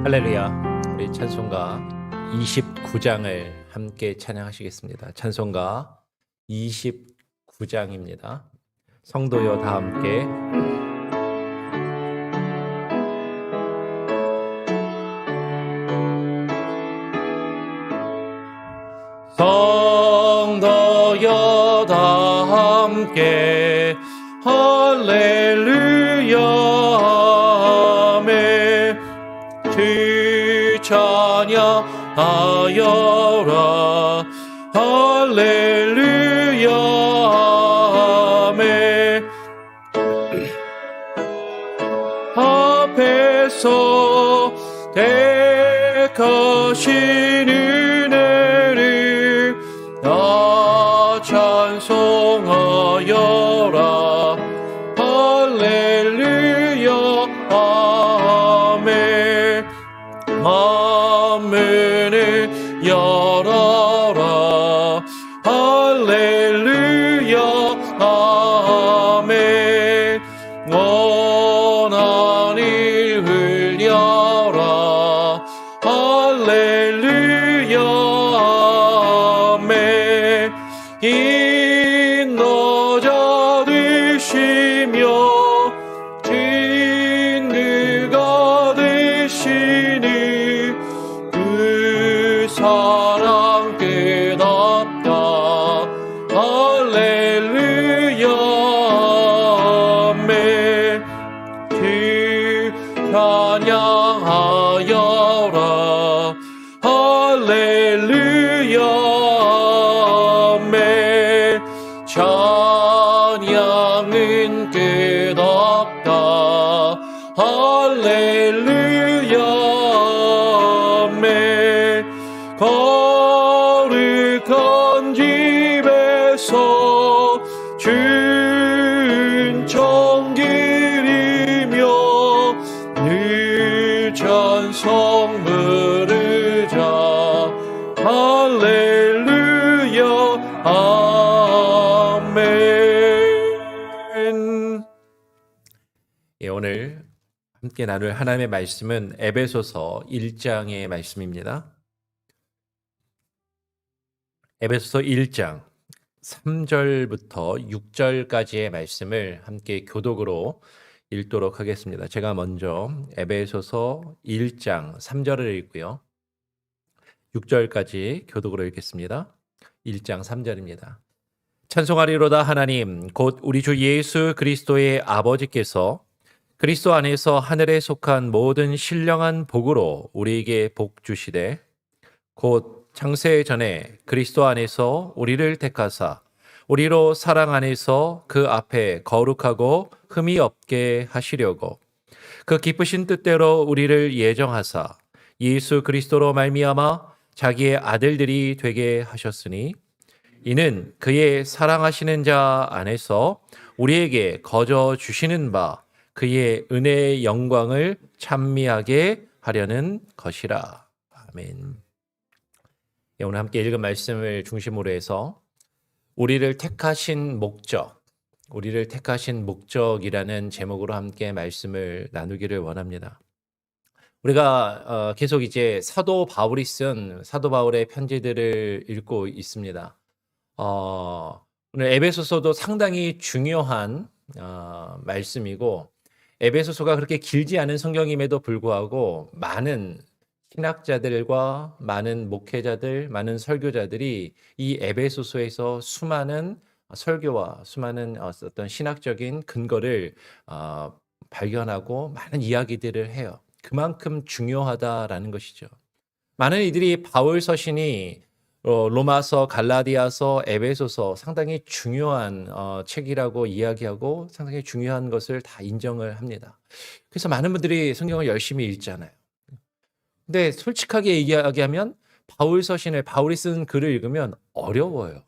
할렐루야. 우리 찬송가 29장을 함께 찬양하시겠습니다. 찬송가 29장입니다. 성도여 다 함께 성도여 다 함께 할렐루야 아멘. 주 찬양하여라 할렐루야 아멘. 앞에서 택하신 은혜를 나 찬송하여라 할렐루야 아멘. 만문을 열어라 할렐루야 아멘. 원한을 흘려라 할렐루야 아멘. 인도자 되시며 진리가 되시니 그 사랑 끝없다 할렐루야 아멘. 주 찬양하여라 할렐루야 아멘. 찬양은 끝없다 할렐루야 아멘. 거룩한 집에서 준청기리며 늘 찬송 부르자 할렐루야 아멘. 오늘 함께 나눌 하나님의 말씀은 에베소서 1장의 말씀입니다. 에베소서 1장 3절부터 6절까지의 말씀을 함께 교독으로 읽도록 하겠습니다. 제가 먼저 에베소서 1장 3절을 읽고요. 6절까지 교독으로 읽겠습니다. 1장 3절입니다. 찬송하리로다 하나님 곧 우리 주 예수 그리스도의 아버지께서 그리스도 안에서 하늘에 속한 모든 신령한 복으로 우리에게 복 주시되 곧 창세 전에 그리스도 안에서 우리를 택하사 우리로 사랑 안에서 그 앞에 거룩하고 흠이 없게 하시려고 그 기쁘신 뜻대로 우리를 예정하사 예수 그리스도로 말미암아 자기의 아들들이 되게 하셨으니 이는 그의 사랑하시는 자 안에서 우리에게 거저 주시는 바 그의 은혜의 영광을 찬미하게 하려는 것이라. 아멘. 오늘 함께 읽은 말씀을 중심으로 해서 우리를 택하신 목적이라는 제목으로 함께 말씀을 나누기를 원합니다. 우리가 계속 이제 사도 바울이 쓴 사도 바울의 편지들을 읽고 있습니다. 오늘 에베소서도 상당히 중요한 말씀이고 에베소서가 그렇게 길지 않은 성경임에도 불구하고 많은 신학자들과 많은 목회자들, 많은 설교자들이 이 에베소서에서 수많은 설교와 수많은 어떤 신학적인 근거를 발견하고 많은 이야기들을 해요. 그만큼 중요하다라는 것이죠. 많은 이들이 바울 서신이 로마서, 갈라디아서, 에베소서 상당히 중요한 책이라고 이야기하고 상당히 중요한 것을 다 인정을 합니다. 그래서 많은 분들이 성경을 열심히 읽잖아요. 근데 솔직하게 이야기하면 바울이 쓴 글을 읽으면 어려워요.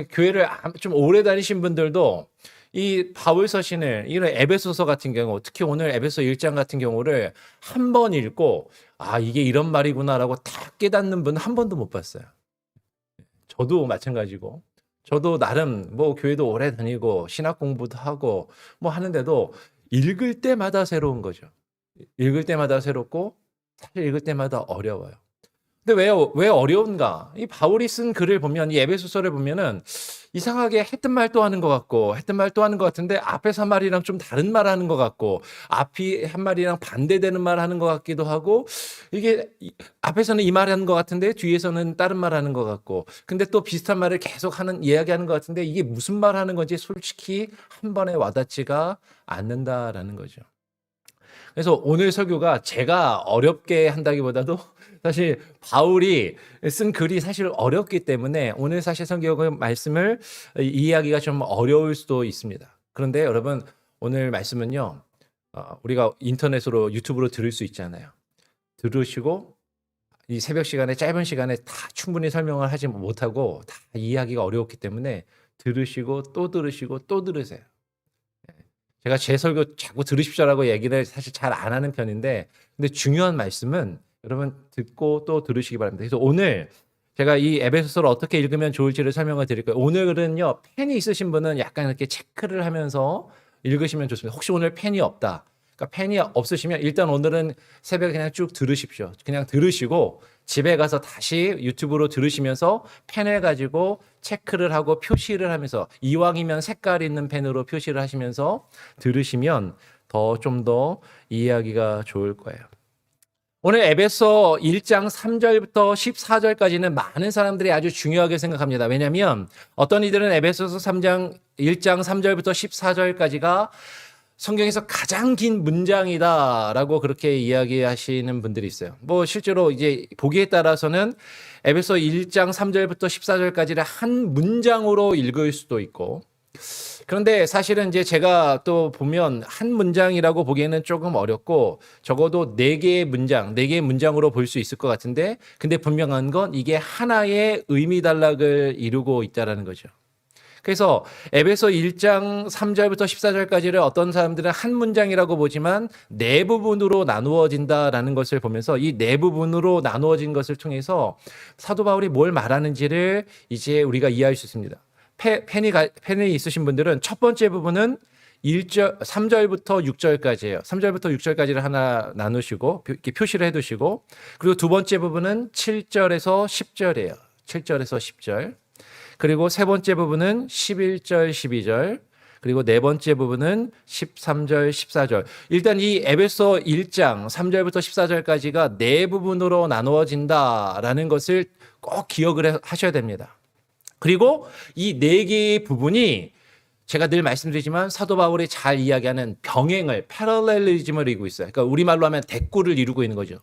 교회를 좀 오래 다니신 분들도 이 바울 서신을 이런 에베소서 같은 경우, 특히 오늘 에베소 1장 같은 경우를 한 번 읽고 이게 이런 말이구나라고 다 깨닫는 분 한 번도 못 봤어요. 저도 마찬가지고, 저도 나름 뭐 교회도 오래 다니고 신학 공부도 하고 뭐 하는데도 읽을 때마다 새로운 거죠. 읽을 때마다 새롭고 사실 읽을 때마다 어려워요. 근데 왜 어려운가? 이 바울이 쓴 글을 보면 이 에베소서를 보면은 이상하게 했던 말 또 하는 것 같고 했던 말 또 하는 것 같은데 앞에서 한 말이랑 좀 다른 말 하는 것 같고 앞이 한 말이랑 반대되는 말 하는 것 같기도 하고 이게 앞에서는 이 말 하는 것 같은데 뒤에서는 다른 말 하는 것 같고 근데 또 비슷한 말을 계속 이야기하는 것 같은데 이게 무슨 말 하는 건지 솔직히 한 번에 와닿지가 않는다라는 거죠. 그래서 오늘 설교가 제가 어렵게 한다기보다도 사실 바울이 쓴 글이 사실 어렵기 때문에 오늘 사실 성경 말씀을 이해하기가 좀 어려울 수도 있습니다. 그런데 여러분 오늘 말씀은요, 우리가 인터넷으로 유튜브로 들을 수 있잖아요. 들으시고 이 새벽 시간에 짧은 시간에 다 충분히 설명을 하지 못하고 다 이해하기가 어려웠기 때문에 들으시고 또 들으시고 또 들으세요. 제가 제 설교 자꾸 들으십시오라고 얘기를 사실 잘 안 하는 편인데 근데 중요한 말씀은 여러분 듣고 또 들으시기 바랍니다. 그래서 오늘 제가 이 에베소서를 어떻게 읽으면 좋을지를 설명을 드릴 거예요. 오늘은요, 펜이 있으신 분은 약간 이렇게 체크를 하면서 읽으시면 좋습니다. 혹시 오늘 펜이 없다. 그러니까 펜이 없으시면 일단 오늘은 새벽에 그냥 쭉 들으십시오. 그냥 들으시고 집에 가서 다시 유튜브로 들으시면서 펜을 가지고 체크를 하고 표시를 하면서 이왕이면 색깔 있는 펜으로 표시를 하시면서 들으시면 좀 더 이해하기가 좋을 거예요. 오늘 에베소 1장 3절부터 14절까지는 많은 사람들이 아주 중요하게 생각합니다. 왜냐하면 어떤 이들은 에베소서 3장 1장 3절부터 14절까지가 성경에서 가장 긴 문장이다라고 그렇게 이야기하시는 분들이 있어요. 뭐 실제로 이제 보기에 따라서는 에베소 1장 3절부터 14절까지를 한 문장으로 읽을 수도 있고 그런데 사실은 이제 제가 또 보면 한 문장이라고 보기에는 조금 어렵고 적어도 4개의 문장으로 볼 수 있을 것 같은데 근데 분명한 건 이게 하나의 의미단락을 이루고 있다라는 거죠. 그래서 에베소 1장 3절부터 14절까지를 어떤 사람들은 한 문장이라고 보지만 네 부분으로 나누어진다라는 것을 보면서 이 네 부분으로 나누어진 것을 통해서 사도 바울이 뭘 말하는지를 이제 우리가 이해할 수 있습니다. 펜이 있으신 분들은 첫 번째 부분은 3절부터 6절까지예요. 3절부터 6절까지를 하나 나누시고 이렇게 표시를 해두시고 그리고 두 번째 부분은 7절에서 10절이에요. 7절에서 10절. 그리고 세 번째 부분은 11절, 12절. 그리고 네 번째 부분은 13절, 14절. 일단 이 에베소 1장 3절부터 14절까지가 네 부분으로 나누어진다라는 것을 꼭 기억을 하셔야 됩니다. 그리고 이 네 개의 부분이 제가 늘 말씀드리지만 사도 바울이 잘 이야기하는 패럴렐리즘을 이루고 있어요. 그러니까 우리말로 하면 대꾸를 이루고 있는 거죠.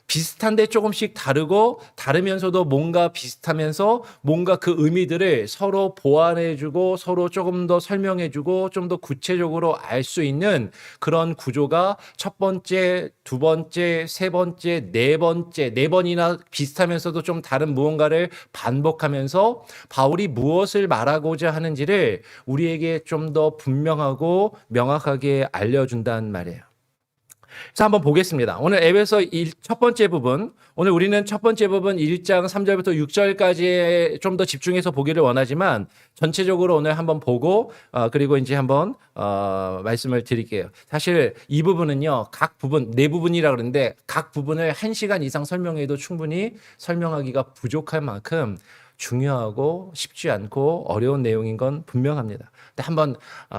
비슷한데 조금씩 다르고 다르면서도 뭔가 비슷하면서 뭔가 그 의미들을 서로 보완해주고 서로 조금 더 설명해주고 좀 더 구체적으로 알 수 있는 그런 구조가 첫 번째, 두 번째, 세 번째, 네 번째, 네 번이나 비슷하면서도 좀 다른 무언가를 반복하면서 바울이 무엇을 말하고자 하는지를 우리에게 좀 더 분명하고 명확하게 알려준다는 말이에요. 자, 한번 보겠습니다. 오늘 에베소 첫 번째 부분, 오늘 우리는 첫 번째 부분 1장 3절부터 6절까지에 좀 더 집중해서 보기를 원하지만 전체적으로 오늘 한번 보고 그리고 이제 한번 말씀을 드릴게요. 사실 이 부분은요, 각 부분, 네 부분이라 그러는데 각 부분을 1시간 이상 설명해도 충분히 설명하기가 부족할 만큼 중요하고 쉽지 않고 어려운 내용인 건 분명합니다. 근데 한번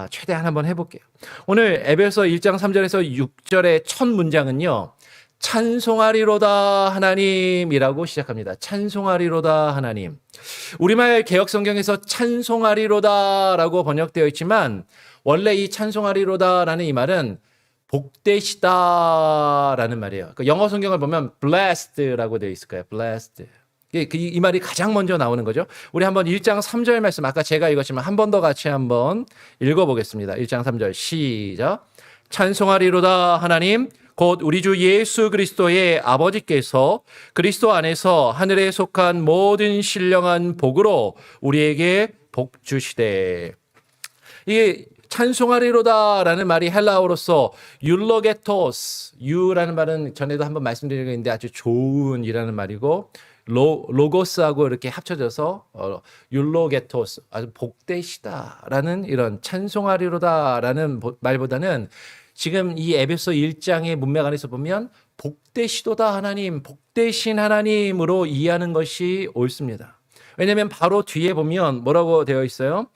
최대한 한번 해볼게요. 오늘 에베소 1장 3절에서 6절의 첫 문장은요. 찬송하리로다 하나님이라고 시작합니다. 찬송하리로다 하나님. 우리말 개역성경에서 찬송하리로다라고 번역되어 있지만 원래 이 찬송하리로다라는 이 말은 복되시다라는 말이에요. 영어 성경을 보면 blessed라고 되어 있을 거예요. blessed. 이 말이 가장 먼저 나오는 거죠. 우리 한번 1장 3절 말씀 아까 제가 읽었지만 한 번 더 같이 한번 읽어보겠습니다. 1장 3절 시작. 찬송하리로다 하나님 곧 우리 주 예수 그리스도의 아버지께서 그리스도 안에서 하늘에 속한 모든 신령한 복으로 우리에게 복 주시되. 이게 찬송하리로다라는 말이 헬라어로서 율로게토스, 유라는 말은 전에도 한번 말씀드린 게 있는데 아주 좋은이라는 말이고 로고스하고 이렇게 합쳐져서 율로게토스, 아주 복되시다라는 이런 찬송하리로다라는 말보다는 지금 이 에베소 1장의 문맥 안에서 보면 복되시도다 하나님, 복되신 하나님으로 이해하는 것이 옳습니다. 왜냐하면 바로 뒤에 보면 뭐라고 되어 있어요?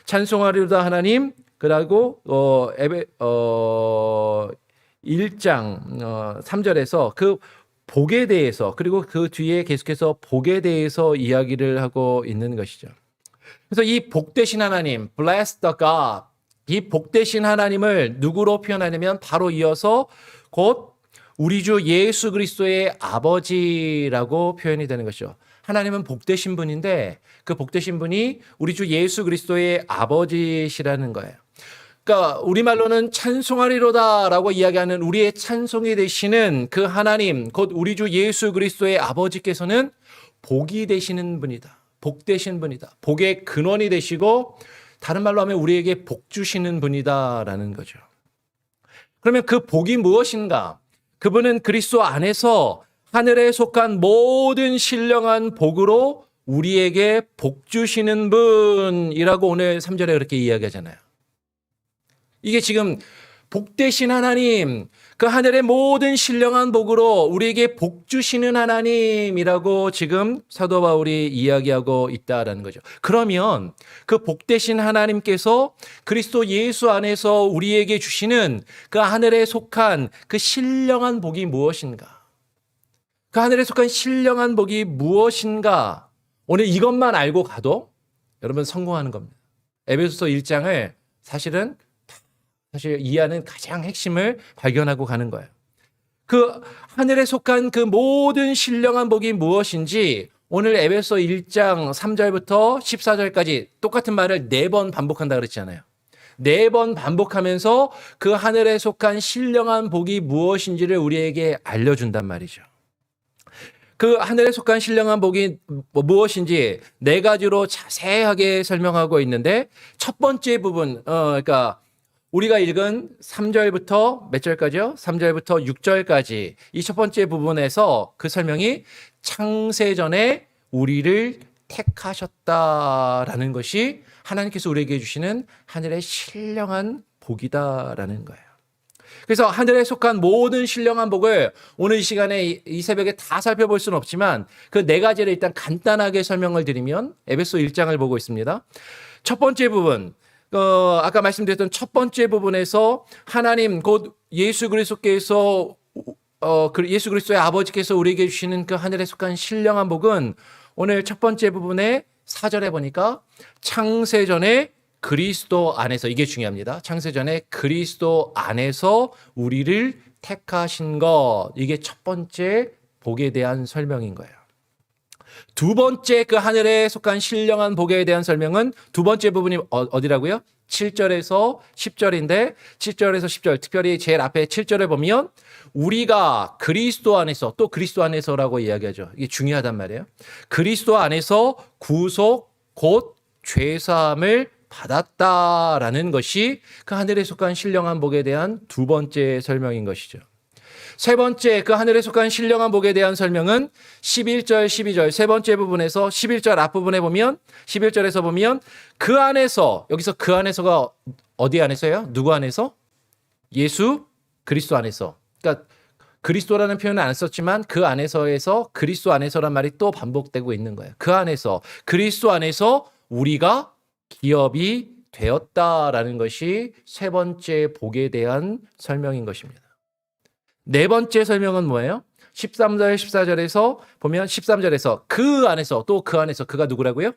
찬송하리로다 하나님, 그리고 1장 3절에서 그 복에 대해서, 그리고 그 뒤에 계속해서 복에 대해서 이야기를 하고 있는 것이죠. 그래서 이 복되신 하나님, bless the God, 이 복되신 하나님을 누구로 표현하냐면 바로 이어서 곧 우리 주 예수 그리스도의 아버지라고 표현이 되는 것이죠. 하나님은 복되신 분인데 그 복되신 분이 우리 주 예수 그리스도의 아버지시라는 거예요. 그러니까 우리말로는 찬송하리로다라고 이야기하는 우리의 찬송이 되시는 그 하나님, 곧 우리 주 예수 그리스도의 아버지께서는 복이 되시는 분이다. 복되신 분이다. 복의 근원이 되시고 다른 말로 하면 우리에게 복 주시는 분이다라는 거죠. 그러면 그 복이 무엇인가? 그분은 그리스도 안에서 하늘에 속한 모든 신령한 복으로 우리에게 복 주시는 분이라고 오늘 3절에 그렇게 이야기하잖아요. 이게 지금 복되신 하나님, 그 하늘의 모든 신령한 복으로 우리에게 복 주시는 하나님이라고 지금 사도 바울이 이야기하고 있다라는 거죠. 그러면 그 복되신 하나님께서 그리스도 예수 안에서 우리에게 주시는 그 하늘에 속한 그 신령한 복이 무엇인가? 그 하늘에 속한 신령한 복이 무엇인가? 오늘 이것만 알고 가도 여러분 성공하는 겁니다. 에베소서 1장을 사실 이해하는 가장 핵심을 발견하고 가는 거예요. 그 하늘에 속한 그 모든 신령한 복이 무엇인지 오늘 에베소 1장 3절부터 14절까지 똑같은 말을 4번 반복한다 그랬잖아요. 4번 반복하면서 그 하늘에 속한 신령한 복이 무엇인지를 우리에게 알려준단 말이죠. 그 하늘에 속한 신령한 복이 무엇인지 4가지로 자세하게 설명하고 있는데 첫 번째 부분, 그러니까 우리가 읽은 3절부터 몇 절까지요? 3절부터 6절까지 이 첫 번째 부분에서 그 설명이 창세전에 우리를 택하셨다라는 것이 하나님께서 우리에게 주시는 하늘의 신령한 복이다라는 거예요. 그래서 하늘에 속한 모든 신령한 복을 오늘 이 시간에 이 새벽에 다 살펴볼 수는 없지만 그 4가지를 일단 간단하게 설명을 드리면 에베소 1장을 보고 있습니다. 첫 번째 부분, 아까 말씀드렸던 첫 번째 부분에서 하나님 곧 예수 그리스도께서 예수 그리스도의 아버지께서 우리에게 주시는 그 하늘에 속한 신령한 복은 오늘 첫 번째 부분에 4절에 보니까 창세전에 그리스도 안에서, 이게 중요합니다. 창세전에 그리스도 안에서 우리를 택하신 것, 이게 첫 번째 복에 대한 설명인 거예요. 두 번째 그 하늘에 속한 신령한 복에 대한 설명은 두 번째 부분이 어디라고요? 7절에서 10절인데 7절에서 10절, 특별히 제일 앞에 7절에 보면 우리가 그리스도 안에서, 또 그리스도 안에서라고 이야기하죠. 이게 중요하단 말이에요. 그리스도 안에서 구속 곧 죄사함을 받았다라는 것이 그 하늘에 속한 신령한 복에 대한 두 번째 설명인 것이죠. 세 번째 그 하늘에 속한 신령한 복에 대한 설명은 11절, 12절 세 번째 부분에서 11절 앞부분에 보면 11절에서 보면 그 안에서, 여기서 그 안에서가 어디 안에서예요? 누구 안에서? 예수 그리스도 안에서. 그러니까 그리스도라는 표현은 안 썼지만 그 안에서에서 그리스도 안에서란 말이 또 반복되고 있는 거예요. 그 안에서, 그리스도 안에서 우리가 기업이 되었다라는 것이 세 번째 복에 대한 설명인 것입니다. 네 번째 설명은 뭐예요? 13절, 14절에서 보면 13절에서 그 안에서, 또 그 안에서, 그가 누구라고요?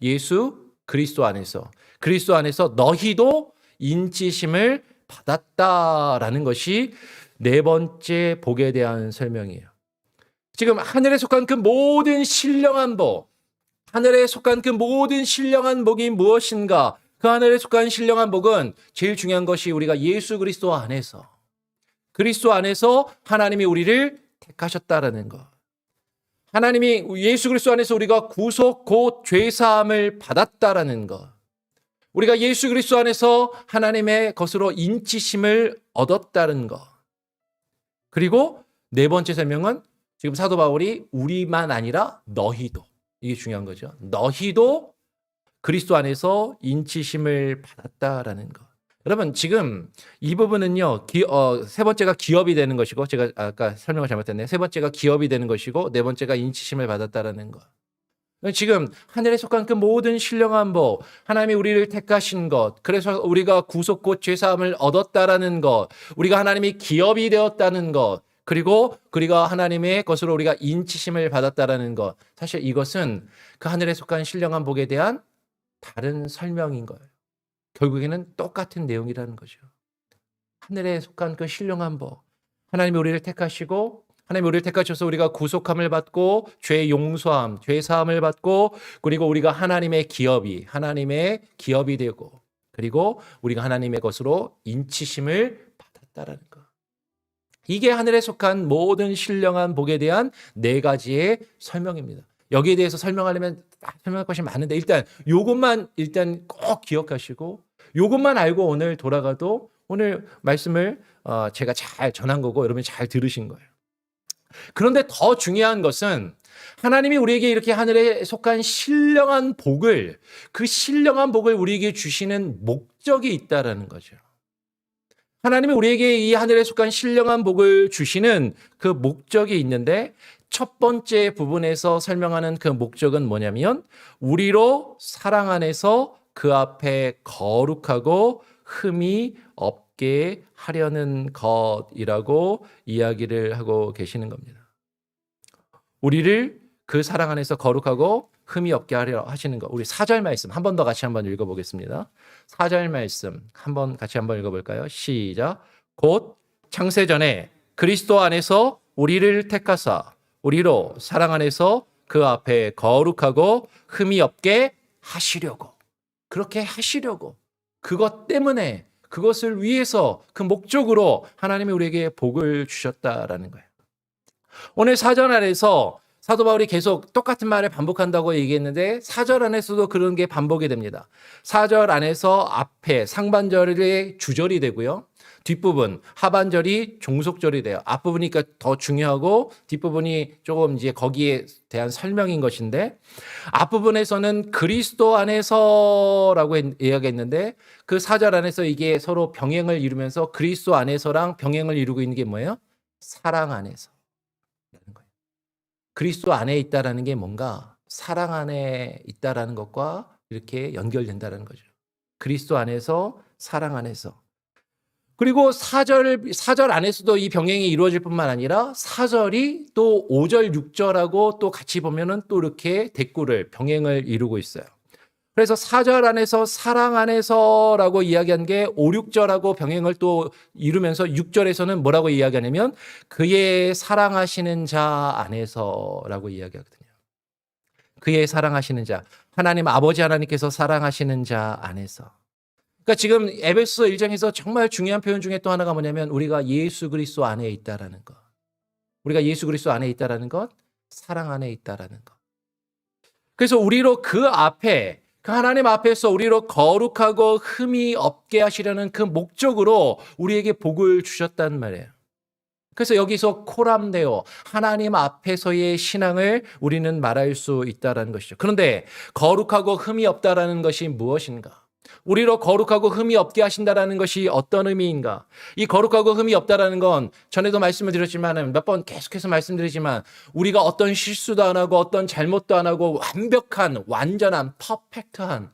예수 그리스도 안에서. 그리스도 안에서 너희도 인치심을 받았다라는 것이 네 번째 복에 대한 설명이에요. 지금 하늘에 속한 그 모든 신령한 복, 하늘에 속한 그 모든 신령한 복이 무엇인가? 그 하늘에 속한 신령한 복은 제일 중요한 것이 우리가 예수 그리스도 안에서, 그리스도 안에서 하나님이 우리를 택하셨다라는 것. 하나님이 예수 그리스도 안에서 우리가 구속 곧 죄사함을 받았다라는 것. 우리가 예수 그리스도 안에서 하나님의 것으로 인치심을 얻었다는 것. 그리고 네 번째 설명은 지금 사도 바울이 우리만 아니라 너희도, 이게 중요한 거죠. 너희도 그리스도 안에서 인치심을 받았다라는 것. 여러분 지금 이 부분은요. 세 번째가 기업이 되는 것이고 제가 아까 설명을 잘못했네요. 세 번째가 기업이 되는 것이고 네 번째가 인치심을 받았다라는 것. 지금 하늘에 속한 그 모든 신령한 복, 하나님이 우리를 택하신 것, 그래서 우리가 구속 곧 죄사함을 얻었다라는 것, 우리가 하나님이 기업이 되었다는 것, 그리고 우리가 하나님의 것으로 우리가 인치심을 받았다라는 것. 사실 이것은 그 하늘에 속한 신령한 복에 대한 다른 설명인 거예요. 결국에는 똑같은 내용이라는 거죠. 하늘에 속한 그 신령한 복, 하나님이 우리를 택하시고 하나님 우리를 택하셔서 우리가 구속함을 받고 죄 용서함, 죄 사함을 받고 그리고 우리가 하나님의 기업이 되고 그리고 우리가 하나님의 것으로 인치심을 받았다라는 것. 이게 하늘에 속한 모든 신령한 복에 대한 네 가지의 설명입니다. 여기에 대해서 설명하려면 설명할 것이 많은데 일단 요것만 꼭 기억하시고 요것만 알고 오늘 돌아가도 오늘 말씀을 제가 잘 전한 거고 여러분이 잘 들으신 거예요. 그런데 더 중요한 것은 하나님이 우리에게 이렇게 하늘에 속한 신령한 복을 그 신령한 복을 우리에게 주시는 목적이 있다라는 거죠. 하나님이 우리에게 이 하늘에 속한 신령한 복을 주시는 그 목적이 있는데 첫 번째 부분에서 설명하는 그 목적은 뭐냐면 우리로 사랑 안에서 그 앞에 거룩하고 흠이 없게 하려는 것이라고 이야기를 하고 계시는 겁니다. 우리를 그 사랑 안에서 거룩하고 흠이 없게 하려 하시는 것. 우리 4절 말씀 한 번 더 같이 한번 읽어보겠습니다. 4절 말씀 같이 한번 읽어볼까요? 시작. 곧 창세전에 그리스도 안에서 우리를 택하사 우리로 사랑 안에서 그 앞에 거룩하고 흠이 없게 하시려고. 그렇게 하시려고. 그것 때문에 그것을 위해서 그 목적으로 하나님이 우리에게 복을 주셨다라는 거예요. 오늘 사절 안에서 사도 바울이 계속 똑같은 말을 반복한다고 얘기했는데 4절 안에서도 그런 게 반복이 됩니다. 4절 안에서 앞에 상반절이 주절이 되고요. 뒷부분 하반절이 종속절이 돼요. 앞부분이니까 더 중요하고 뒷부분이 조금 이제 거기에 대한 설명인 것인데 앞부분에서는 그리스도 안에서라고 이야기했는데 그 4절 안에서 이게 서로 병행을 이루면서 그리스도 안에서랑 병행을 이루고 있는 게 뭐예요? 사랑 안에서. 그리스도 안에 있다라는 게 뭔가 사랑 안에 있다라는 것과 이렇게 연결된다는 거죠. 그리스도 안에서 사랑 안에서. 그리고 4절 안에서도 이 병행이 이루어질 뿐만 아니라 4절이 또 5절, 6절하고 또 같이 보면은 또 이렇게 병행을 이루고 있어요. 그래서 4절 안에서 사랑 안에서라고 이야기한 게 5, 6절하고 병행을 또 이루면서 6절에서는 뭐라고 이야기하냐면 그의 사랑하시는 자 안에서라고 이야기하거든요. 그의 사랑하시는 자. 하나님 아버지 하나님께서 사랑하시는 자 안에서. 그러니까 지금 에베소서 1장에서 정말 중요한 표현 중에 또 하나가 뭐냐면 우리가 예수 그리스도 안에 있다라는 것. 우리가 예수 그리스도 안에 있다라는 것, 사랑 안에 있다라는 것. 그래서 우리로 그 앞에 그 하나님 앞에서 우리로 거룩하고 흠이 없게 하시려는 그 목적으로 우리에게 복을 주셨단 말이에요. 그래서 여기서 코람데오 하나님 앞에서의 신앙을 우리는 말할 수 있다라는 것이죠. 그런데 거룩하고 흠이 없다라는 것이 무엇인가? 우리로 거룩하고 흠이 없게 하신다라는 것이 어떤 의미인가? 이 거룩하고 흠이 없다라는 건 전에도 말씀을 드렸지만 몇 번 계속해서 말씀드리지만 우리가 어떤 실수도 안 하고 어떤 잘못도 안 하고 완벽한 완전한 퍼펙트한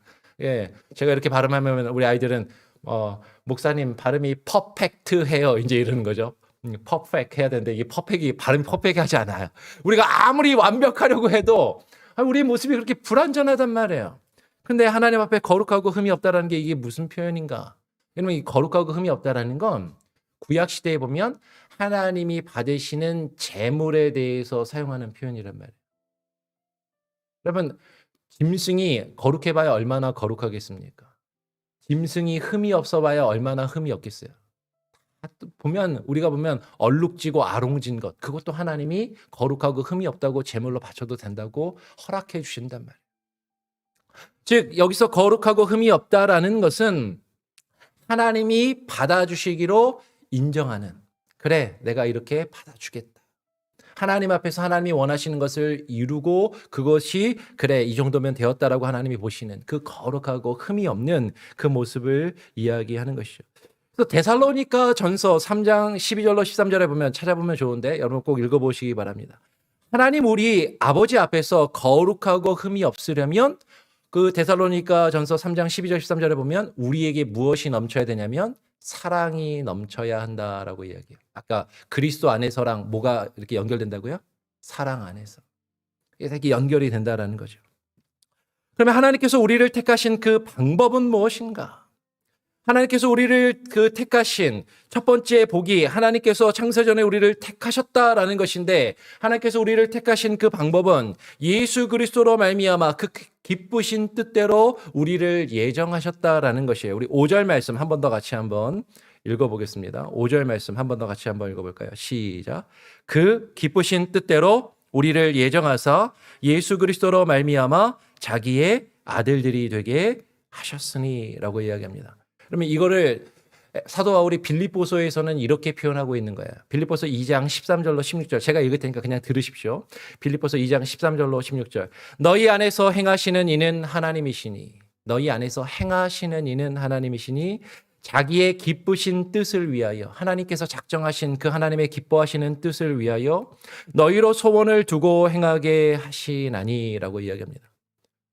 제가 이렇게 발음하면 우리 아이들은 목사님 발음이 퍼펙트해요 이제 이러는 거죠. 퍼펙트 해야 되는데 이게 발음이 퍼펙트하지 않아요. 우리가 아무리 완벽하려고 해도 우리 모습이 그렇게 불완전하단 말이에요. 근데 하나님 앞에 거룩하고 흠이 없다라는 게 이게 무슨 표현인가? 여러분 이 거룩하고 흠이 없다라는 건 구약 시대에 보면 하나님이 받으시는 제물에 대해서 사용하는 표현이란 말이에요. 여러분 짐승이 거룩해봐야 얼마나 거룩하겠습니까? 짐승이 흠이 없어봐야 얼마나 흠이 없겠어요. 우리가 보면 얼룩지고 아롱진 것 그것도 하나님이 거룩하고 흠이 없다고 제물로 바쳐도 된다고 허락해 주신단 말이에요. 즉 여기서 거룩하고 흠이 없다라는 것은 하나님이 받아주시기로 인정하는 그래 내가 이렇게 받아주겠다. 하나님 앞에서 하나님이 원하시는 것을 이루고 그것이 그래 이 정도면 되었다라고 하나님이 보시는 그 거룩하고 흠이 없는 그 모습을 이야기하는 것이죠. 그래서 데살로니가 전서 3장 12절로 13절에 보면 찾아보면 좋은데 여러분 꼭 읽어보시기 바랍니다. 하나님 우리 아버지 앞에서 거룩하고 흠이 없으려면 그 데살로니가 전서 3장 12절 13절에 보면 우리에게 무엇이 넘쳐야 되냐면 사랑이 넘쳐야 한다라고 이야기해요. 아까 그리스도 안에서랑 뭐가 이렇게 연결된다고요? 사랑 안에서. 이렇게 연결이 된다라는 거죠. 그러면 하나님께서 우리를 택하신 그 방법은 무엇인가? 하나님께서 우리를 택하신 첫 번째 복이 하나님께서 창세전에 우리를 택하셨다라는 것인데 하나님께서 우리를 택하신 그 방법은 예수 그리스도로 말미암아 그 기쁘신 뜻대로 우리를 예정하셨다라는 것이에요. 우리 5절 말씀 한 번 더 같이 한번 읽어보겠습니다. 5절 말씀 한 번 더 같이 한번 읽어볼까요? 시작. 그 기쁘신 뜻대로 우리를 예정하사 예수 그리스도로 말미암아 자기의 아들들이 되게 하셨으니라고 이야기합니다. 그러면 이거를 사도 바울이 빌립보서에서는 이렇게 표현하고 있는 거예요. 빌립보서 2장 13절로 16절. 제가 읽을 테니까 그냥 들으십시오. 빌립보서 2장 13절로 16절. 너희 안에서 행하시는 이는 하나님이시니 너희 안에서 행하시는 이는 하나님이시니 자기의 기쁘신 뜻을 위하여 하나님께서 작정하신 그 하나님의 기뻐하시는 뜻을 위하여 너희로 소원을 두고 행하게 하시나니라고 이야기합니다.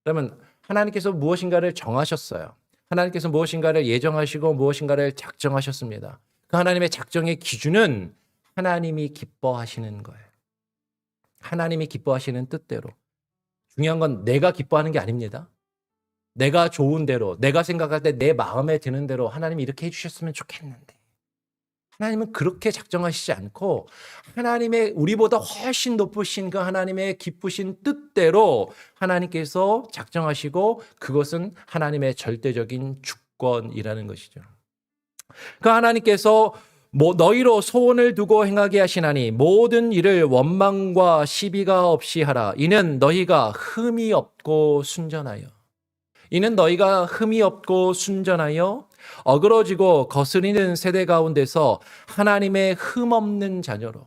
그러면 하나님께서 무엇인가를 정하셨어요. 하나님께서 무엇인가를 예정하시고 무엇인가를 작정하셨습니다. 그 하나님의 작정의 기준은 하나님이 기뻐하시는 거예요. 하나님이 기뻐하시는 뜻대로. 중요한 건 내가 기뻐하는 게 아닙니다. 내가 좋은 대로, 내가 생각할 때 내 마음에 드는 대로 하나님이 이렇게 해주셨으면 좋겠는데. 하나님은 그렇게 작정하시지 않고 하나님의 우리보다 훨씬 높으신 그 하나님의 기쁘신 뜻대로 하나님께서 작정하시고 그것은 하나님의 절대적인 주권이라는 것이죠. 그 하나님께서 너희로 소원을 두고 행하게 하시나니 모든 일을 원망과 시비가 없이 하라. 이는 너희가 흠이 없고 순전하여 어그러지고 거스리는 세대 가운데서 하나님의 흠없는 자녀로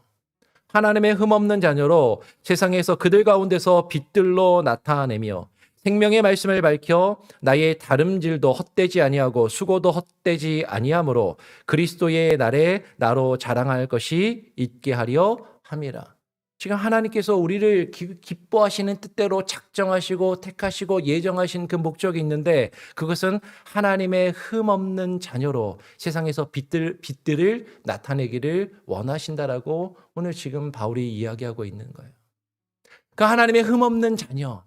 세상에서 그들 가운데서 빛들로 나타내며 생명의 말씀을 밝혀 나의 다름질도 헛되지 아니하고 수고도 헛되지 아니하므로 그리스도의 날에 나로 자랑할 것이 있게 하려 함이라. 지금 하나님께서 우리를 기뻐하시는 뜻대로 작정하시고 택하시고 예정하신 그 목적이 있는데 그것은 하나님의 흠없는 자녀로 세상에서 빛들을 나타내기를 원하신다라고 오늘 지금 바울이 이야기하고 있는 거예요. 그 하나님의 흠없는 자녀,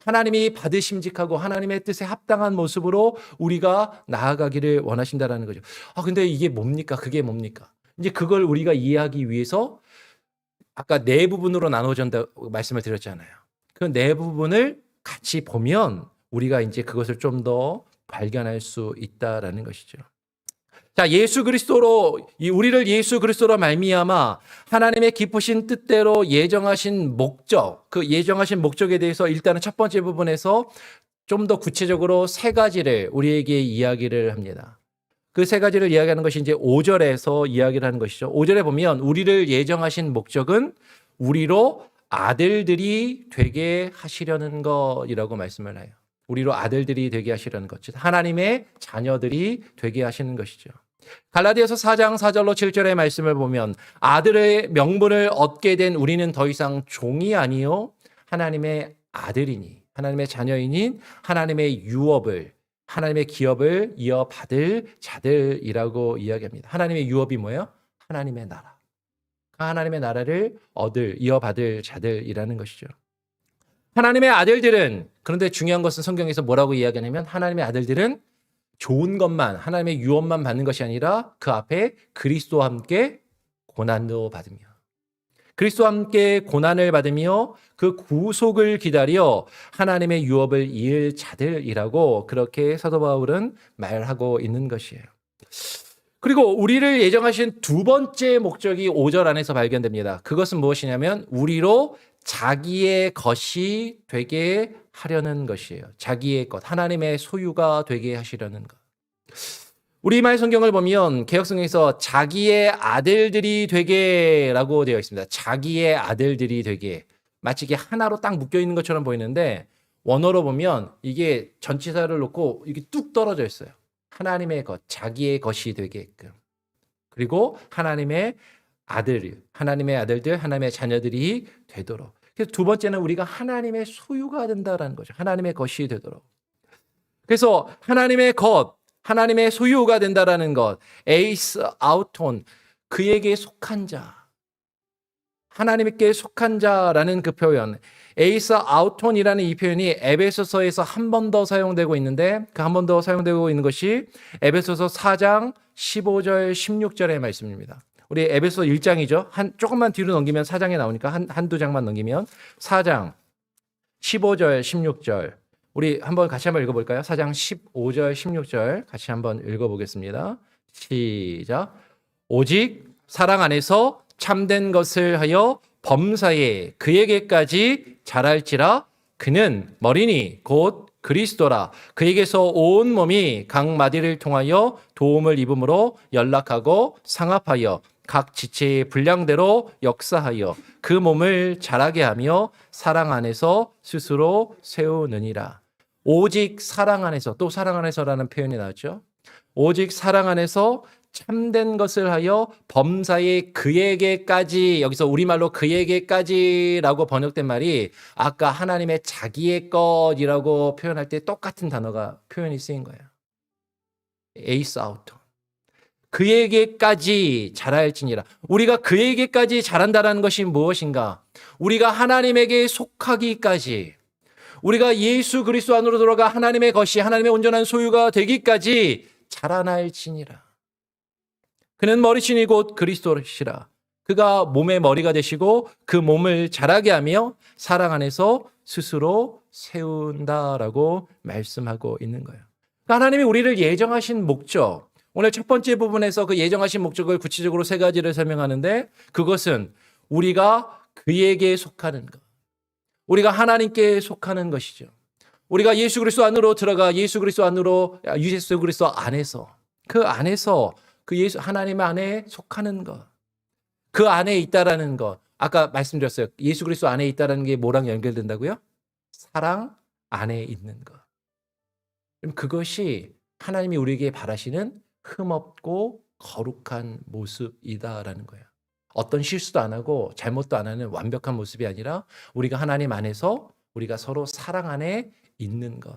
하나님이 받으심직하고 하나님의 뜻에 합당한 모습으로 우리가 나아가기를 원하신다라는 거죠. 근데 이게 뭡니까? 그게 뭡니까? 이제 그걸 우리가 이해하기 위해서 아까 네 부분으로 나눠진다고 말씀을 드렸잖아요. 그 네 부분을 같이 보면 우리가 이제 그것을 좀 더 발견할 수 있다라는 것이죠. 자, 우리를 예수 그리스도로 말미암아 하나님의 기쁘신 뜻대로 예정하신 목적, 그 예정하신 목적에 대해서 일단은 첫 번째 부분에서 좀 더 구체적으로 세 가지를 우리에게 이야기를 합니다. 그 세 가지를 이야기하는 것이 이제 5절에서 이야기를 하는 것이죠. 5절에 보면 우리를 예정하신 목적은 우리로 아들들이 되게 하시려는 것이라고 말씀을 해요. 우리로 아들들이 되게 하시려는 것, 즉 하나님의 자녀들이 되게 하시는 것이죠. 갈라디아서 4장 4절로 7절의 말씀을 보면 아들의 명분을 얻게 된 우리는 더 이상 종이 아니요 하나님의 아들이니 하나님의 자녀이니 하나님의 기업을 이어받을 자들이라고 이야기합니다. 하나님의 유업이 뭐예요? 하나님의 나라. 하나님의 나라를 이어받을 자들이라는 것이죠. 하나님의 아들들은, 그런데 중요한 것은 성경에서 뭐라고 이야기하냐면 하나님의 아들들은 좋은 것만, 하나님의 유업만 받는 것이 아니라 그 앞에 그리스도와 함께 고난도 받으며 그리스도와 함께 고난을 받으며 그 구속을 기다려 하나님의 유업을 이을 자들이라고 그렇게 사도 바울은 말하고 있는 것이에요. 그리고 우리를 예정하신 두 번째 목적이 5절 안에서 발견됩니다. 그것은 무엇이냐면 우리로 자기의 것이 되게 하려는 것이에요. 자기의 것, 하나님의 소유가 되게 하시려는 것. 우리말 성경을 보면 개역성경에서 자기의 아들들이 되게라고 되어 있습니다. 자기의 아들들이 되게. 마치 이게 하나로 딱 묶여 있는 것처럼 보이는데 원어로 보면 이게 전치사를 놓고 이게 뚝 떨어져 있어요. 하나님의 것, 자기의 것이 되게끔. 그리고 하나님의 아들들, 하나님의 자녀들이 되도록. 그래서 두 번째는 우리가 하나님의 소유가 된다라는 거죠. 하나님의 것이 되도록. 그래서 하나님의 것, 하나님의 소유가 된다라는 것, 에이스 아우톤, 그에게 속한 자, 하나님께 속한 자라는 그 표현, 에이스 아우톤이라는 이 표현이 에베소서에서 한 번 더 사용되고 있는데 그 한 번 더 사용되고 있는 것이 에베소서 4장 15절 16절의 말씀입니다. 우리 에베소 1장이죠. 조금만 뒤로 넘기면 4장에 나오니까 한두 장만 넘기면 4장 15절 16절 우리 같이 한번 읽어볼까요? 4장 15절 16절 같이 한번 읽어보겠습니다. 시작. 오직 사랑 안에서 참된 것을 하여 범사에 그에게까지 자랄지라. 그는 머리니 곧 그리스도라. 그에게서 온 몸이 각 마디를 통하여 도움을 입음으로 연락하고 상합하여 각 지체의 분량대로 역사하여 그 몸을 자라게 하며 사랑 안에서 스스로 세우느니라. 오직 사랑 안에서, 또 사랑 안에서라는 표현이 나왔죠. 오직 사랑 안에서 참된 것을 하여 범사에 그에게까지, 여기서 우리말로 그에게까지라고 번역된 말이 아까 하나님의 자기의 것이라고 표현할 때 똑같은 단어가 표현이 쓰인 거예요. 에이스 아우터. 그에게까지 자랄지니라. 우리가 그에게까지 자란다는 것이 무엇인가? 우리가 하나님에게 속하기까지, 우리가 예수 그리스도 안으로 들어가 하나님의 것이, 하나님의 온전한 소유가 되기까지 자라날지니라. 그는 머리신이 곧 그리스도시라. 그가 몸의 머리가 되시고 그 몸을 자라게 하며 사랑 안에서 스스로 세운다라고 말씀하고 있는 거예요. 하나님이 우리를 예정하신 목적, 오늘 첫 번째 부분에서 그 예정하신 목적을 구체적으로 세 가지를 설명하는데 그것은 우리가 그에게 속하는 것, 우리가 하나님께 속하는 것이죠. 우리가 예수 그리스도 안으로 들어가 예수 그리스도 안으로, 예수 그리스도 안에서, 그 안에서 그 예수 하나님 안에 속하는 것, 그 안에 있다라는 것. 아까 말씀드렸어요. 예수 그리스도 안에 있다라는 게 뭐랑 연결된다고요? 사랑 안에 있는 것. 그럼 그것이 하나님이 우리에게 바라시는 흠없고 거룩한 모습이다라는 거예요. 어떤 실수도 안 하고 잘못도 안 하는 완벽한 모습이 아니라 우리가 하나님 안에서 우리가 서로 사랑 안에 있는 것.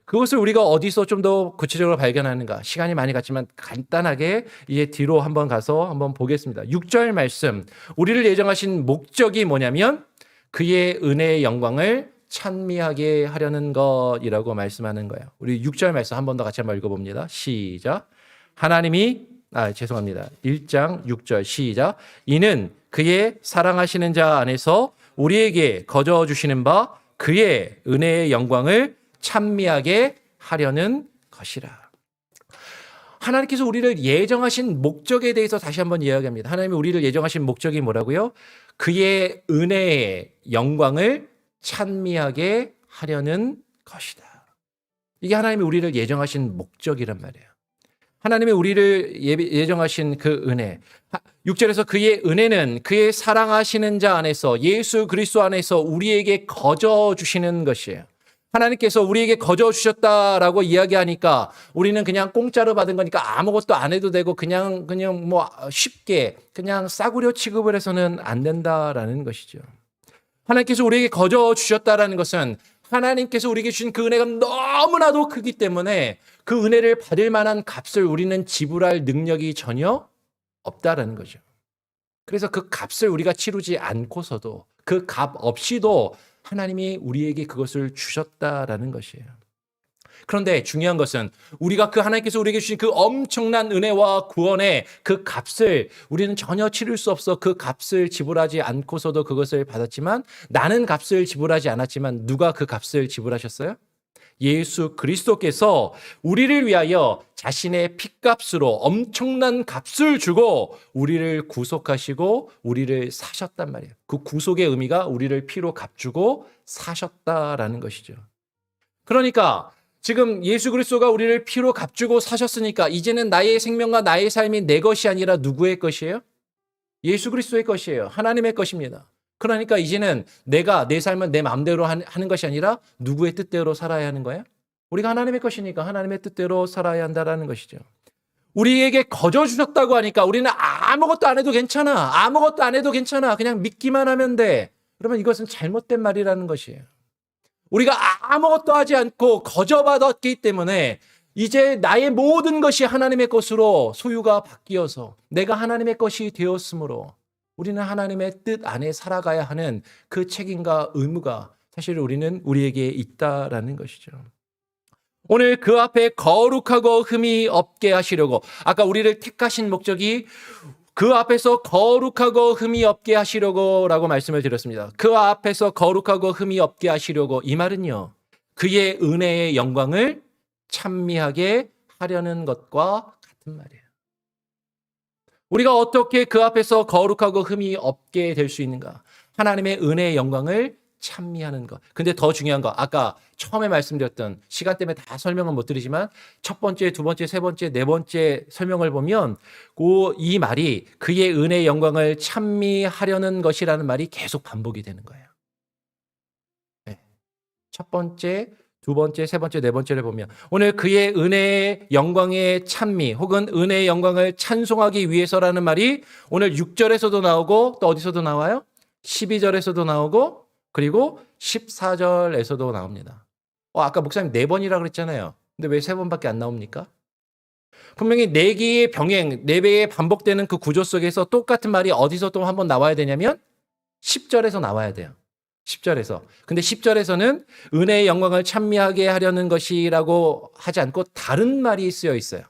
그것을 우리가 어디서 좀 더 구체적으로 발견하는가? 시간이 많이 갔지만 간단하게 이제 뒤로 한번 가서 한번 보겠습니다. 6절 말씀. 우리를 예정하신 목적이 뭐냐면 그의 은혜의 영광을 찬미하게 하려는 것이라고 말씀하는 거예요. 우리 6절 말씀 한 번 더 같이 한번 읽어봅니다. 시작. 하나님이 1장 6절 시작. 이는 그의 사랑하시는 자 안에서 우리에게 거저 주시는 바 그의 은혜의 영광을 찬미하게 하려는 것이라. 하나님께서 우리를 예정하신 목적에 대해서 다시 한번 이야기합니다. 하나님이 우리를 예정하신 목적이 뭐라고요? 그의 은혜의 영광을 찬미하게 하려는 것이다. 이게 하나님이 우리를 예정하신 목적이란 말이에요. 하나님이 우리를 예정하신 그 은혜. 6절에서 그의 은혜는 그의 사랑하시는 자 안에서, 예수 그리스도 안에서 우리에게 거저 주시는 것이에요. 하나님께서 우리에게 거저 주셨다라고 이야기하니까 우리는 그냥 공짜로 받은 거니까 아무것도 안 해도 되고 그냥 뭐 쉽게 그냥 싸구려 취급을 해서는 안 된다라는 것이죠. 하나님께서 우리에게 거저 주셨다라는 것은 하나님께서 우리에게 주신 그 은혜가 너무나도 크기 때문에 그 은혜를 받을 만한 값을 우리는 지불할 능력이 전혀 없다라는 거죠. 그래서 그 값을 우리가 치르지 않고서도, 그 값 없이도 하나님이 우리에게 그것을 주셨다라는 것이에요. 그런데 중요한 것은 우리가 그 하나님께서 우리에게 주신 그 엄청난 은혜와 구원의 그 값을 우리는 전혀 치를 수 없어. 그 값을 지불하지 않고서도 그것을 받았지만, 나는 값을 지불하지 않았지만 누가 그 값을 지불하셨어요? 예수 그리스도께서 우리를 위하여 자신의 핏값으로 엄청난 값을 주고 우리를 구속하시고 우리를 사셨단 말이에요. 그 구속의 의미가 우리를 피로 값주고 사셨다라는 것이죠. 그러니까 지금 예수 그리스도가 우리를 피로 값주고 사셨으니까 이제는 나의 생명과 나의 삶이 내 것이 아니라 누구의 것이에요? 예수 그리스도의 것이에요. 하나님의 것입니다. 그러니까 이제는 내가 내 삶은 내 마음대로 하는 것이 아니라 누구의 뜻대로 살아야 하는 거예요? 우리가 하나님의 것이니까 하나님의 뜻대로 살아야 한다는 것이죠. 우리에게 거저 주셨다고 하니까 우리는 아무것도 안 해도 괜찮아. 아무것도 안 해도 괜찮아. 그냥 믿기만 하면 돼. 그러면 이것은 잘못된 말이라는 것이에요. 우리가 아무것도 하지 않고 거저 받았기 때문에 이제 나의 모든 것이 하나님의 것으로 소유가 바뀌어서 내가 하나님의 것이 되었으므로 우리는 하나님의 뜻 안에 살아가야 하는 그 책임과 의무가 사실 우리에게 있다라는 것이죠. 오늘 그 앞에 거룩하고 흠이 없게 하시려고, 아까 우리를 택하신 목적이 그 앞에서 거룩하고 흠이 없게 하시려고 라고 말씀을 드렸습니다. 그 앞에서 거룩하고 흠이 없게 하시려고, 이 말은요, 그의 은혜의 영광을 찬미하게 하려는 것과 같은 말이에요. 우리가 어떻게 그 앞에서 거룩하고 흠이 없게 될 수 있는가? 하나님의 은혜의 영광을 찬미하는 것. 근데 더 중요한 거, 아까 처음에 말씀드렸던, 시간 때문에 다 설명은 못 드리지만 첫 번째, 두 번째, 세 번째, 네 번째 설명을 보면 이 말이 그의 은혜의 영광을 찬미하려는 것이라는 말이 계속 반복이 되는 거예요. 네. 첫 번째, 두 번째, 세 번째, 네 번째를 보면 오늘 그의 은혜의 영광의 찬미 혹은 은혜의 영광을 찬송하기 위해서라는 말이 오늘 6절에서도 나오고 또 어디서도 나와요? 12절에서도 나오고 그리고 14절에서도 나옵니다. 아까 목사님 4번이라 그랬잖아요. 근데 왜 3번밖에 안 나옵니까? 분명히 4개의 병행, 4배의 반복되는 그 구조 속에서 똑같은 말이 어디서 또 한번 나와야 되냐면 10절에서 나와야 돼요. 10절에서. 근데 10절에서는 은혜의 영광을 찬미하게 하려는 것이라고 하지 않고 다른 말이 쓰여 있어요.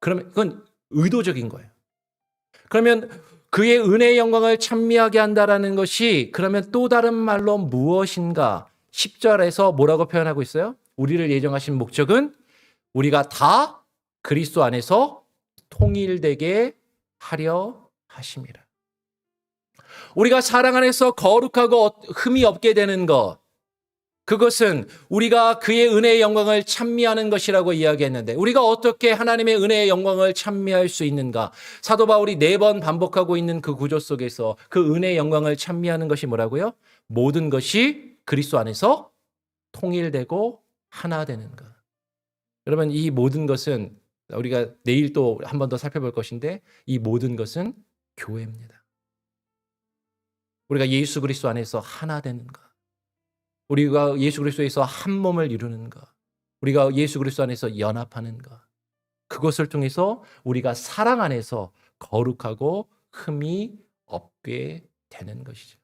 그러면 그건 의도적인 거예요. 그러면 그의 은혜의 영광을 찬미하게 한다라는 것이 그러면 또 다른 말로 무엇인가? 10절에서 뭐라고 표현하고 있어요? 우리를 예정하신 목적은 우리가 다 그리스도 안에서 통일되게 하려 하심이라. 우리가 사랑 안에서 거룩하고 흠이 없게 되는 것, 그것은 우리가 그의 은혜의 영광을 찬미하는 것이라고 이야기했는데 우리가 어떻게 하나님의 은혜의 영광을 찬미할 수 있는가? 사도 바울이 4번 반복하고 있는 그 구조 속에서 그 은혜의 영광을 찬미하는 것이 뭐라고요? 모든 것이 그리스도 안에서 통일되고 하나 되는 것. 여러분, 이 모든 것은 우리가 내일 또 한 번 더 살펴볼 것인데 이 모든 것은 교회입니다. 우리가 예수 그리스도 안에서 하나 되는 것. 우리가 예수 그리스도에서 한 몸을 이루는 것. 우리가 예수 그리스도 안에서 연합하는 것. 그것을 통해서 우리가 사랑 안에서 거룩하고 흠이 없게 되는 것이죠.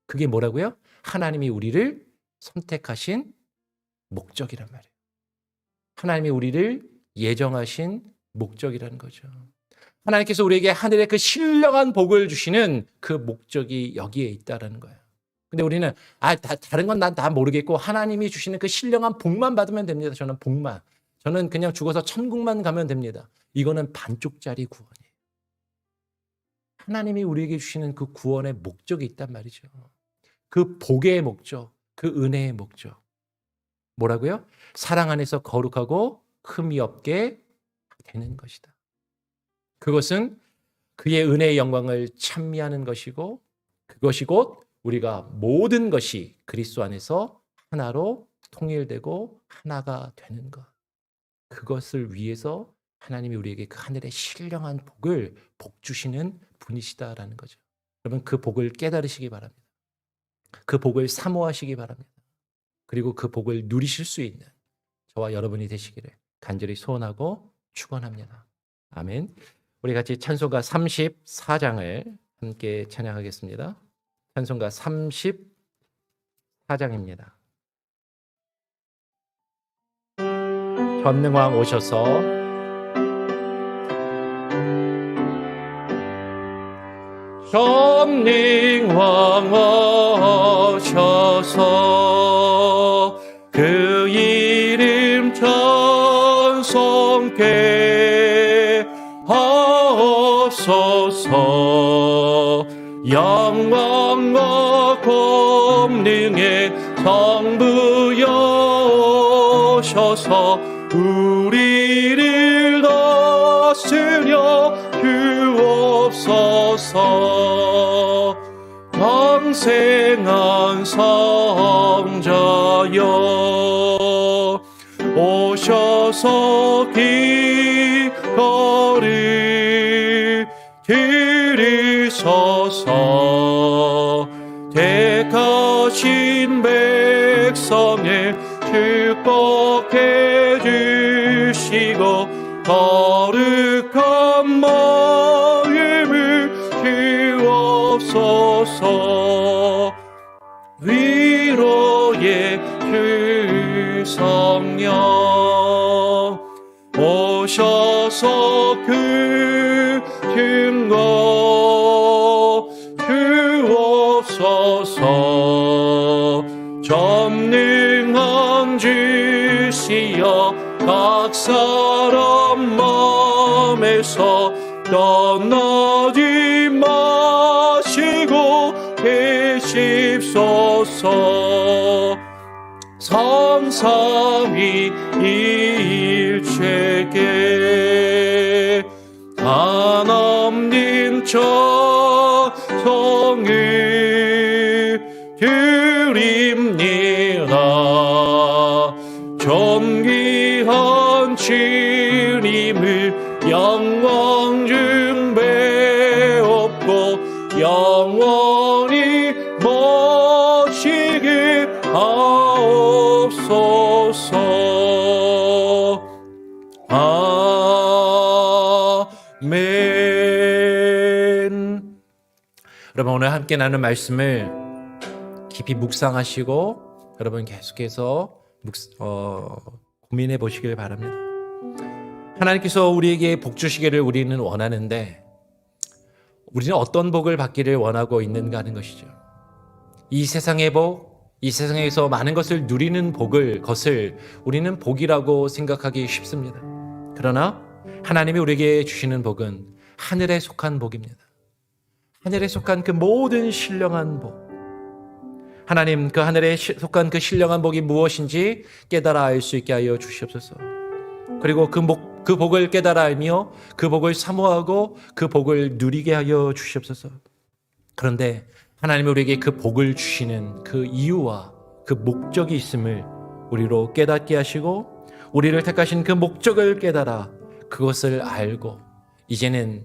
그게 뭐라고요? 하나님이 우리를 선택하신 목적이란 말이에요. 하나님이 우리를 예정하신 목적이라는 거죠. 하나님께서 우리에게 하늘의 그 신령한 복을 주시는 그 목적이 여기에 있다라는 거예요. 근데 우리는 다른 건 난 다 모르겠고 하나님이 주시는 그 신령한 복만 받으면 됩니다. 저는 복만. 저는 그냥 죽어서 천국만 가면 됩니다. 이거는 반쪽짜리 구원이에요. 하나님이 우리에게 주시는 그 구원의 목적이 있단 말이죠. 그 복의 목적, 그 은혜의 목적. 뭐라고요? 사랑 안에서 거룩하고 흠이 없게 되는 것이다. 그것은 그의 은혜의 영광을 찬미하는 것이고 그것이 곧 우리가 모든 것이 그리스도 안에서 하나로 통일되고 하나가 되는 것. 그것을 위해서 하나님이 우리에게 그 하늘의 신령한 복을 복 주시는 분이시다라는 거죠. 여러분, 그 복을 깨달으시기 바랍니다. 그 복을 사모하시기 바랍니다. 그리고 그 복을 누리실 수 있는 저와 여러분이 되시기를 간절히 소원하고 축원합니다. 아멘. 우리 같이 찬송가 34장을 함께 찬양하겠습니다. 찬송가 34장입니다. 전능왕 오셔서 전능왕 오셔서 그 이름 찬송케 하옵소서. 영광과 권능의 성부여 오셔서 우리를 다스려 주옵소서. 왕생한 성자여 오셔서 기거를 들으소서. 택하신 백성을 축복해 주시고 거룩한 마음을 주옵소서. 위로의 주 성령 오셔서 그 증거 주옵소서. 전능한 주시여 각 사람 마음에서 떠나지 마시고 계십소서. 삼삼위일체께 한없는 찬송을 드립니다. 존귀한 주님을 영광 중배옵고 영원히 모시게 하옵소서. 아멘. 여러분, 오늘 함께 나눈 말씀을 깊이 묵상하시고 여러분 계속해서 고민해 보시길 바랍니다. 하나님께서 우리에게 복 주시기를 우리는 원하는데 우리는 어떤 복을 받기를 원하고 있는가 하는 것이죠. 이 세상의 복, 이 세상에서 많은 것을 누리는 것을 우리는 복이라고 생각하기 쉽습니다. 그러나 하나님이 우리에게 주시는 복은 하늘에 속한 복입니다. 하늘에 속한 그 모든 신령한 복, 하나님 그 하늘에 속한 그 신령한 복이 무엇인지 깨달아 알 수 있게 하여 주시옵소서. 그리고 그 복을 깨달아 알며 그 복을 사모하고 그 복을 누리게 하여 주시옵소서. 그런데 하나님이 우리에게 그 복을 주시는 그 이유와 그 목적이 있음을 우리로 깨닫게 하시고 우리를 택하신 그 목적을 깨달아 그것을 알고 이제는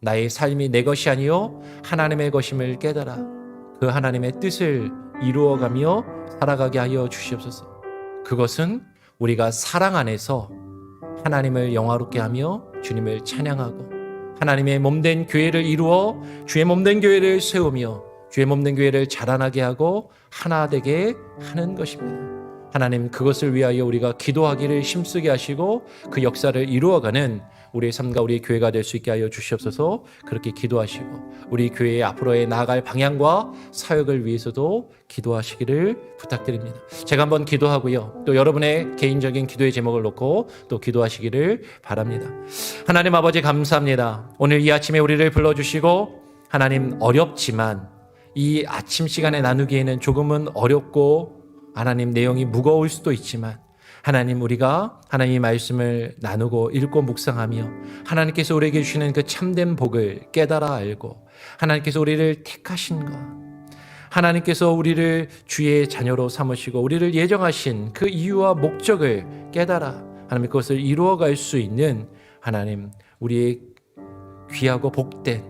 나의 삶이 내 것이 아니요 하나님의 것임을 깨달아 그 하나님의 뜻을 이루어가며 살아가게 하여 주시옵소서. 그것은 우리가 사랑 안에서 하나님을 영화롭게 하며 주님을 찬양하고 하나님의 몸된 교회를 이루어 주의 몸된 교회를 세우며 주의 몸된 교회를 자라나게 하고 하나 되게 하는 것입니다. 하나님, 그것을 위하여 우리가 기도하기를 힘쓰게 하시고 그 역사를 이루어가는 우리의 삶과 우리의 교회가 될 수 있게 하여 주시옵소서. 그렇게 기도하시고 우리 교회의 앞으로의 나아갈 방향과 사역을 위해서도 기도하시기를 부탁드립니다. 제가 한번 기도하고요. 또 여러분의 개인적인 기도의 제목을 놓고 또 기도하시기를 바랍니다. 하나님 아버지, 감사합니다. 오늘 이 아침에 우리를 불러주시고 하나님, 어렵지만 이 아침 시간에 나누기에는 조금은 어렵고 하나님 내용이 무거울 수도 있지만 하나님, 우리가 하나님의 말씀을 나누고 읽고 묵상하며 하나님께서 우리에게 주시는 그 참된 복을 깨달아 알고 하나님께서 우리를 택하신 것, 하나님께서 우리를 주의 자녀로 삼으시고 우리를 예정하신 그 이유와 목적을 깨달아 하나님 그것을 이루어갈 수 있는 하나님, 우리의 귀하고 복된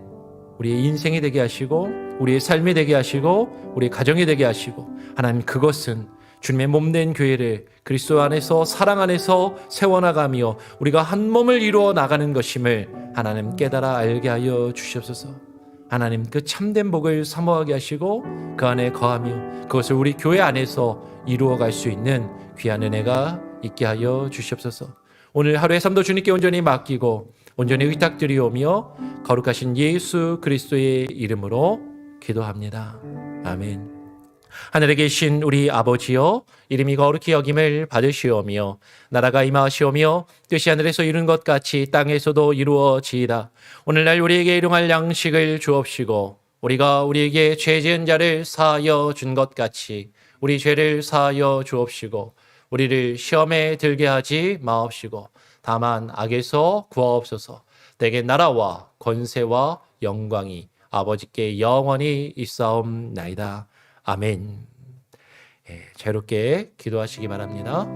우리의 인생이 되게 하시고 우리의 삶이 되게 하시고 우리의 가정이 되게 하시고 하나님, 그것은 주님의 몸된 교회를 그리스도 안에서 사랑 안에서 세워나가며 우리가 한 몸을 이루어 나가는 것임을 하나님 깨달아 알게 하여 주시옵소서. 하나님, 그 참된 복을 사모하게 하시고 그 안에 거하며 그것을 우리 교회 안에서 이루어갈 수 있는 귀한 은혜가 있게 하여 주시옵소서. 오늘 하루의 삶도 주님께 온전히 맡기고 온전히 의탁드리오며 거룩하신 예수 그리스도의 이름으로 기도합니다. 아멘. 하늘에 계신 우리 아버지여, 이름이 거룩히 여김을 받으시오며 나라가 임하시오며 뜻이 하늘에서 이룬 것 같이 땅에서도 이루어지이다. 오늘날 우리에게 일용할 양식을 주옵시고 우리가 우리에게 죄 지은 자를 사하여 준 것 같이 우리 죄를 사하여 주옵시고 우리를 시험에 들게 하지 마옵시고 다만 악에서 구하옵소서. 내게 나라와 권세와 영광이 아버지께 영원히 있사옵나이다. 아멘. 자유롭게 기도하시기 바랍니다.